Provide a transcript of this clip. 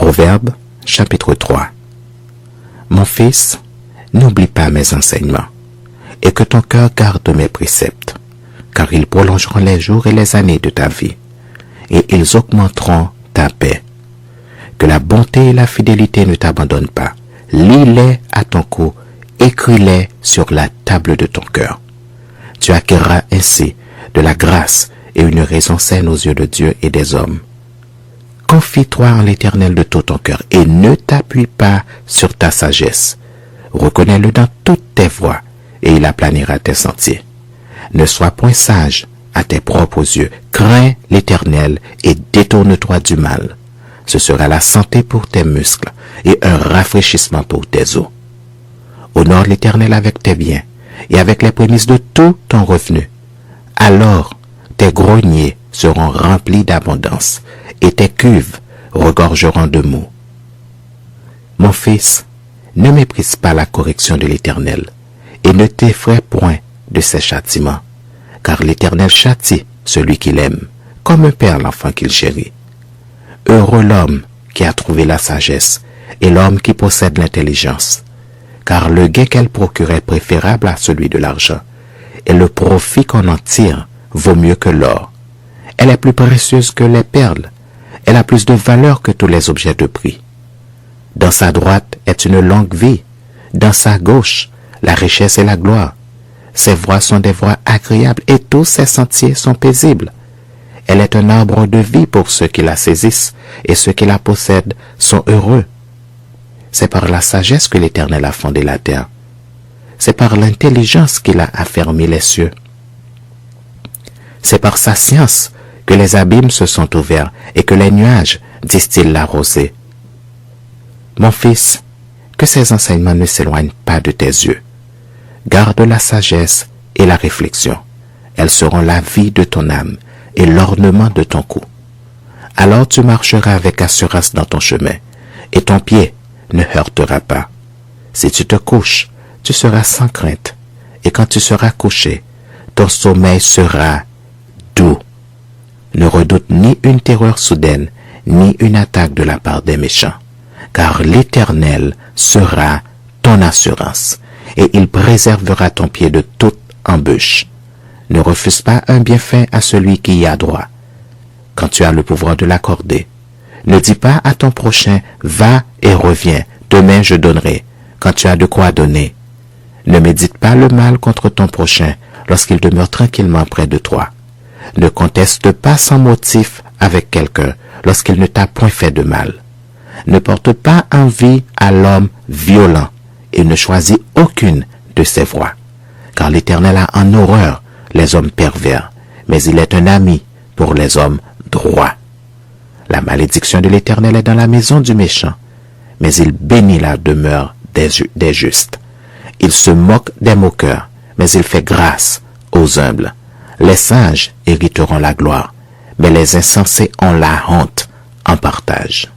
Proverbe, chapitre 3. Mon fils, n'oublie pas mes enseignements, et que ton cœur garde mes préceptes, car ils prolongeront les jours et les années de ta vie, et ils augmenteront ta paix. Que la bonté et la fidélité ne t'abandonnent pas. Lis-les à ton cou, écris-les sur la table de ton cœur. Tu acquerras ainsi de la grâce et une raison saine aux yeux de Dieu et des hommes. Confie-toi en l'Éternel de tout ton cœur et ne t'appuie pas sur ta sagesse. Reconnais-le dans toutes tes voies et il aplanira tes sentiers. Ne sois point sage à tes propres yeux. Crains l'Éternel et détourne-toi du mal. Ce sera la santé pour tes muscles et un rafraîchissement pour tes os. Honore l'Éternel avec tes biens et avec les prémices de tout ton revenu. Alors tes greniers seront remplis d'abondance et tes cuves regorgeront de mou. Mon fils, ne méprise pas la correction de l'Éternel et ne t'effraie point de ses châtiments, car l'Éternel châtie celui qu'il aime, comme un père l'enfant qu'il chérit. Heureux l'homme qui a trouvé la sagesse et l'homme qui possède l'intelligence, car le gain qu'elle procure est préférable à celui de l'argent, et le profit qu'on en tire vaut mieux que l'or. Elle est plus précieuse que les perles, elle a plus de valeur que tous les objets de prix. Dans sa droite est une longue vie, dans sa gauche la richesse et la gloire. Ses voies sont des voies agréables et tous ses sentiers sont paisibles. Elle est un arbre de vie pour ceux qui la saisissent, et ceux qui la possèdent sont heureux. C'est par la sagesse que l'Éternel a fondé la terre. C'est par l'intelligence qu'il a affermi les cieux. C'est par sa science que les abîmes se sont ouverts et que les nuages distillent la rosée. Mon fils, que ces enseignements ne s'éloignent pas de tes yeux. Garde la sagesse et la réflexion. Elles seront la vie de ton âme et l'ornement de ton cou. Alors tu marcheras avec assurance dans ton chemin, et ton pied ne heurtera pas. Si tu te couches, tu seras sans crainte, et quand tu seras couché, ton sommeil sera doux. Ne redoute ni une terreur soudaine, ni une attaque de la part des méchants, car l'Éternel sera ton assurance, et il préservera ton pied de toute embûche. Ne refuse pas un bienfait à celui qui y a droit, quand tu as le pouvoir de l'accorder. Ne dis pas à ton prochain, va et reviens, demain je donnerai, quand tu as de quoi donner. Ne médite pas le mal contre ton prochain lorsqu'il demeure tranquillement près de toi. Ne conteste pas sans motif avec quelqu'un lorsqu'il ne t'a point fait de mal. Ne porte pas envie à l'homme violent et ne choisis aucune de ses voies, car l'Éternel a en horreur les hommes pervers, mais il est un ami pour les hommes droits. La malédiction de l'Éternel est dans la maison du méchant, mais il bénit la demeure des justes. Il se moque des moqueurs, mais il fait grâce aux humbles. Les sages hériteront la gloire, mais les insensés ont la honte en partage.